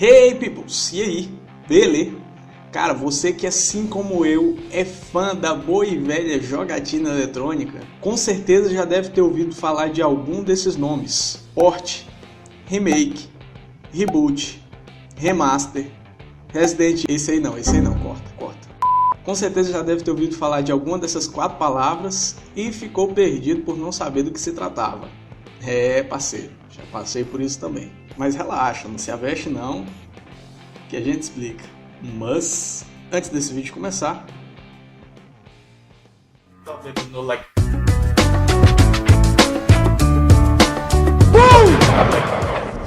Hey peoples, e aí? Beleza? Cara, você que assim como eu é fã da boa e velha jogatina eletrônica, com certeza já deve ter ouvido falar de algum desses nomes: port, remake, reboot, remaster, Resident... Esse aí não, corta. Com certeza já deve ter ouvido falar de alguma dessas 4 palavras e ficou perdido por não saber do que se tratava. É, parceiro, já passei por isso também. Mas relaxa, não se aveste não, que a gente explica. Mas, antes desse vídeo começar...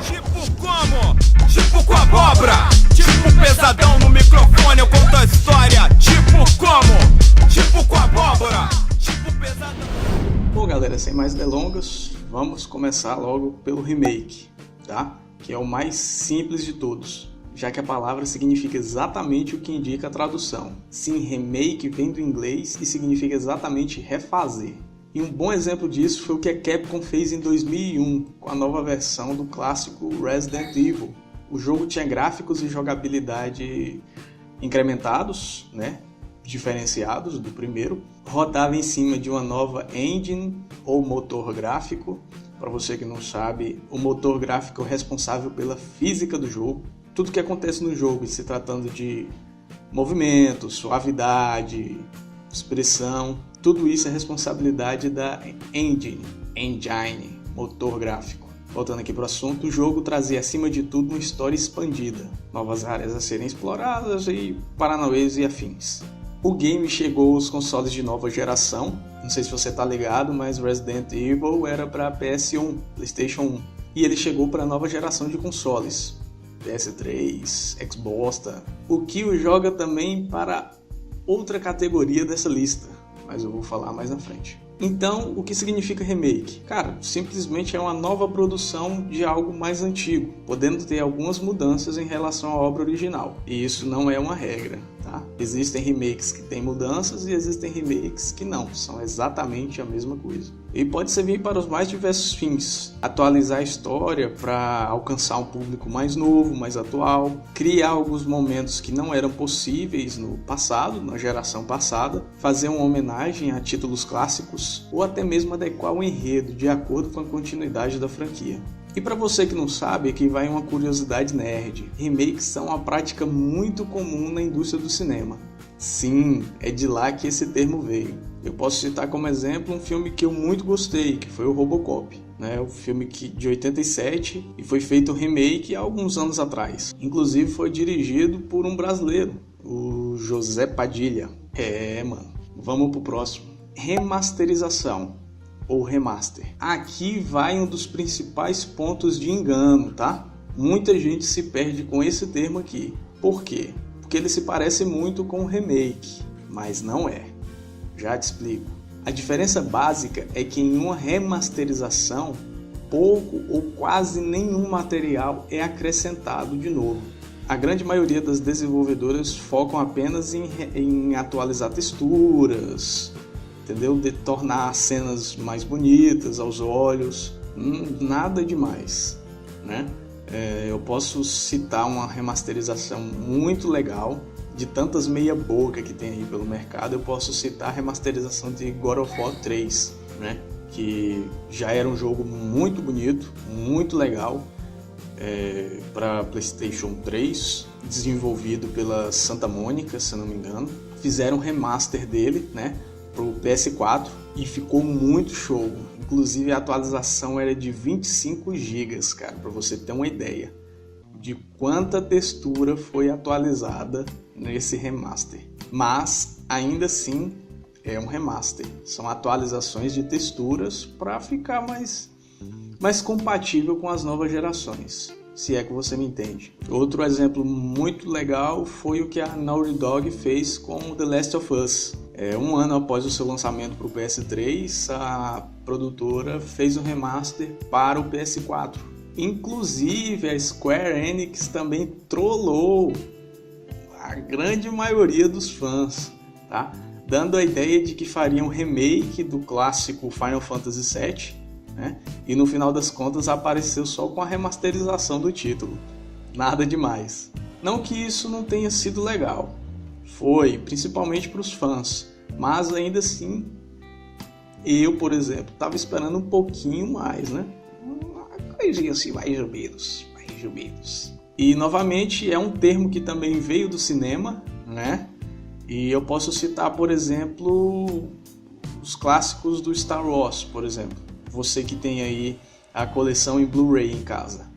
Tipo como? Tipo com abóbora. Tipo pesadão no microfone, eu conto a história. Tipo como? Tipo com abóbora. Tipo pesadão. Bom galera, sem mais delongas, vamos começar logo pelo remake, tá? Que é o mais simples de todos, já que a palavra significa exatamente o que indica a tradução. Sim, remake vem do inglês e significa exatamente refazer. E um bom exemplo disso foi o que a Capcom fez em 2001 com a nova versão do clássico Resident Evil. O jogo tinha gráficos e jogabilidade incrementados, né? Diferenciados do primeiro, rodava em cima de uma nova engine ou motor gráfico. Para você que não sabe, o motor gráfico é o responsável pela física do jogo. Tudo que acontece no jogo, se tratando de movimento, suavidade, expressão, tudo isso é responsabilidade da engine, motor gráfico. Voltando aqui para o assunto, o jogo trazia acima de tudo uma história expandida, novas áreas a serem exploradas e paranauês e afins. O game chegou aos consoles de nova geração, não sei se você tá ligado, mas Resident Evil era para PS1, PlayStation 1, e ele chegou para a nova geração de consoles, PS3, Xbox, o que o joga também para outra categoria dessa lista, mas eu vou falar mais na frente. Então, o que significa remake? Cara, simplesmente é uma nova produção de algo mais antigo, podendo ter algumas mudanças em relação à obra original. E isso não é uma regra, tá? Existem remakes que têm mudanças e existem remakes que não, são exatamente a mesma coisa. E pode servir para os mais diversos fins. Atualizar a história para alcançar um público mais novo, mais atual, criar alguns momentos que não eram possíveis no passado, na geração passada, fazer uma homenagem a títulos clássicos, ou até mesmo adequar o enredo de acordo com a continuidade da franquia. E para você que não sabe, aqui vai uma curiosidade nerd. Remakes são uma prática muito comum na indústria do cinema. Sim, é de lá que esse termo veio. Eu posso citar como exemplo um filme que eu muito gostei, que foi o Robocop. O filme de 87 e foi feito um remake há alguns anos atrás. Inclusive foi dirigido por um brasileiro, o José Padilha. Vamos pro próximo. Remasterização ou remaster. Aqui vai um dos principais pontos de engano, tá? Muita gente se perde com esse termo aqui. Por quê? Porque ele se parece muito com o remake, mas não é. Já te explico. A diferença básica é que em uma remasterização, pouco ou quase nenhum material é acrescentado de novo. A grande maioria das desenvolvedoras focam apenas em atualizar texturas, entendeu? De tornar as cenas mais bonitas aos olhos, nada demais, né? Eu posso citar uma remasterização muito legal, de tantas meia boca que tem aí pelo mercado. Eu posso citar a remasterização de God of War 3, né? Que já era um jogo muito bonito, muito legal, para PlayStation 3, desenvolvido pela Santa Mônica, se não me engano. Fizeram um remaster dele, né, para o PS4 e ficou muito show. Inclusive a atualização era de 25 GB, cara, para você ter uma ideia de quanta textura foi atualizada nesse remaster. Mas ainda assim é um remaster, são atualizações de texturas para ficar mais compatível com as novas gerações, se é que você me entende. Outro exemplo muito legal foi o que a Naughty Dog fez com The Last of Us. Um ano após o seu lançamento para o PS3, a produtora fez um remaster para o PS4. Inclusive a Square Enix também trollou a grande maioria dos fãs, tá? Dando a ideia de que faria um remake do clássico Final Fantasy VII, né? E no final das contas apareceu só com a remasterização do título. nada demais. Não que isso não tenha sido legal, foi, principalmente para os fãs, mas ainda assim, eu, por exemplo, estava esperando um pouquinho mais, né? Uma coisinha assim, mais ou menos. E, novamente, é um termo que também veio do cinema, né? E eu posso citar, por exemplo, os clássicos do Star Wars, por exemplo. Você que tem aí a coleção em Blu-ray em casa.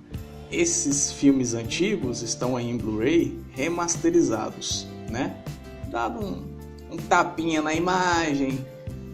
Esses filmes antigos estão aí em Blu-ray remasterizados, né? Dado um tapinha na imagem,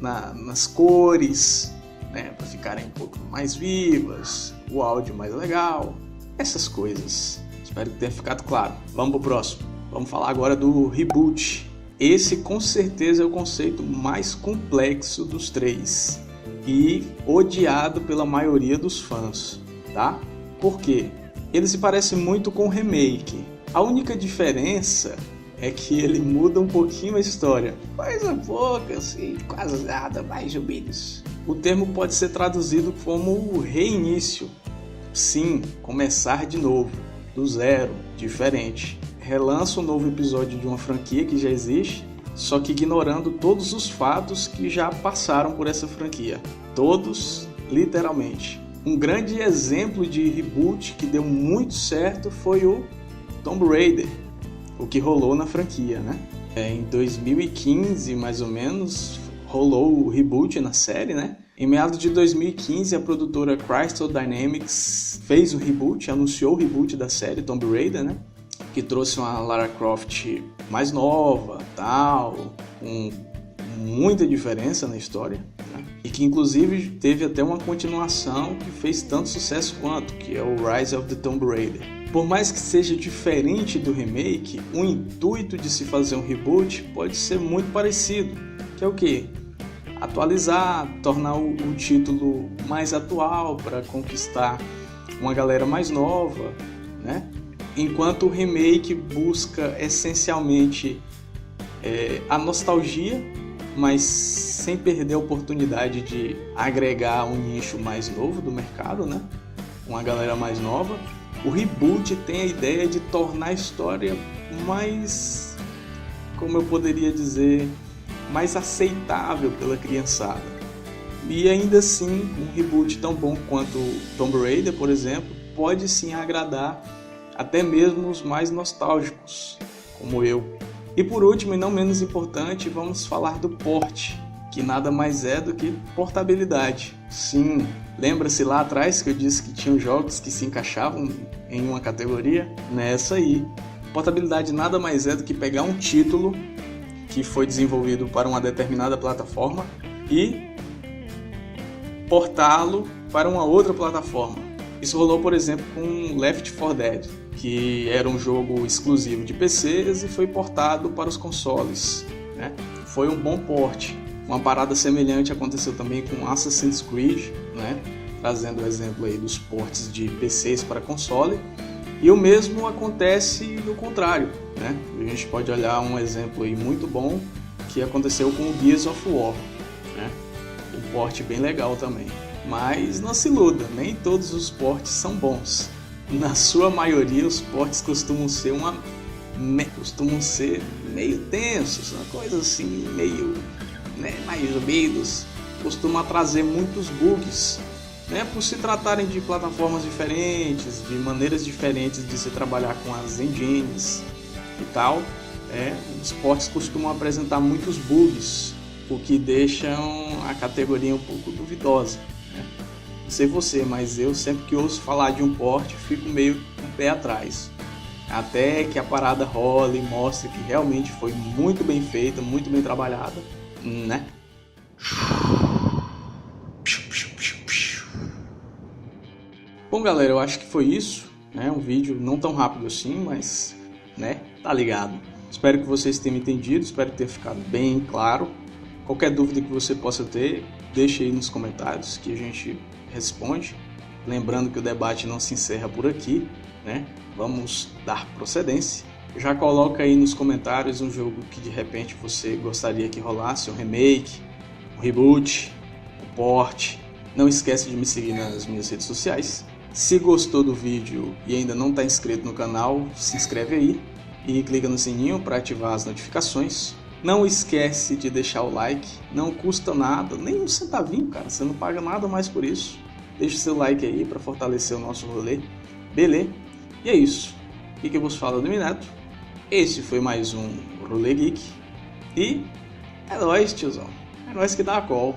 nas cores, né? Para ficarem um pouco mais vivas, o áudio mais legal, essas coisas. Espero que tenha ficado claro. Vamos pro próximo. Vamos falar agora do reboot. Esse com certeza é o conceito mais complexo dos três e odiado pela maioria dos fãs, tá? Por quê? Ele se parece muito com o remake. A única diferença é que ele muda um pouquinho a história. Coisa pouca, assim, quase nada, mais ou menos. O termo pode ser traduzido como reinício. Sim, começar de novo, do zero, diferente. Relança um novo episódio de uma franquia que já existe, só que ignorando todos os fatos que já passaram por essa franquia. Todos, literalmente. Um grande exemplo de reboot que deu muito certo foi o Tomb Raider, o que rolou na franquia, né? Em 2015, mais ou menos, rolou o reboot na série, né? Em meados de 2015, a produtora Crystal Dynamics fez o reboot, anunciou o reboot da série Tomb Raider, né? Que trouxe uma Lara Croft mais nova, tal, com muita diferença na história, né? E que inclusive teve até uma continuação que fez tanto sucesso quanto, que é o Rise of the Tomb Raider. Por mais que seja diferente do remake, o intuito de se fazer um reboot pode ser muito parecido, que é o quê? Atualizar, tornar o título mais atual para conquistar uma galera mais nova, né? Enquanto o remake busca essencialmente a nostalgia, mas sem perder a oportunidade de agregar um nicho mais novo do mercado, né? Uma galera mais nova. O reboot tem a ideia de tornar a história mais, como eu poderia dizer, mais aceitável pela criançada. E ainda assim, um reboot tão bom quanto Tomb Raider, por exemplo, pode sim agradar até mesmo os mais nostálgicos, como eu. E por último, e não menos importante, vamos falar do port, que nada mais é do que portabilidade. Sim, lembra-se lá atrás que eu disse que tinham jogos que se encaixavam em uma categoria? Nessa aí. Portabilidade nada mais é do que pegar um título que foi desenvolvido para uma determinada plataforma e portá-lo para uma outra plataforma. Isso rolou, por exemplo, com Left 4 Dead, que era um jogo exclusivo de PCs e foi portado para os consoles, né? Foi um bom port. Uma parada semelhante aconteceu também com Assassin's Creed, né? Trazendo o exemplo aí dos ports de PCs para console. E o mesmo acontece no contrário, né? A gente pode olhar um exemplo aí muito bom que aconteceu com o Gears of War, né? Um port bem legal também. Mas não se iluda, nem todos os ports são bons. Na sua maioria, os ports costumam ser meio tensos, uma coisa assim, meio, né, mais ou menos. Costuma trazer muitos bugs, né, por se tratarem de plataformas diferentes, de maneiras diferentes de se trabalhar com as engines e tal. Os ports costumam apresentar muitos bugs, o que deixam a categoria um pouco duvidosa. Não sei você, mas eu sempre que ouço falar de um port fico meio com o pé atrás. Até que a parada role e mostre que realmente foi muito bem feita, muito bem trabalhada, né? Bom, galera, eu acho que foi isso, né? Um vídeo não tão rápido assim, mas, né, tá ligado. Espero que vocês tenham entendido, espero que tenha ficado bem claro. Qualquer dúvida que você possa ter, deixe aí nos comentários que a gente responde. Lembrando que o debate não se encerra por aqui, né? Vamos dar procedência. Já coloca aí nos comentários um jogo que de repente você gostaria que rolasse, um remake, um reboot, um port. Não esquece de me seguir nas minhas redes sociais. Se gostou do vídeo e ainda não está inscrito no canal, se inscreve aí e clica no sininho para ativar as notificações. Não esquece de deixar o like, não custa nada, nem um centavinho, cara, você não paga nada mais por isso. Deixa o seu like aí para fortalecer o nosso rolê, beleza? E é isso, aqui que eu vos falo do Mineto. Esse foi mais um Rolê Geek e é nóis, tiozão, é nóis que dá a call.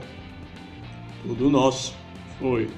Tudo nosso, foi.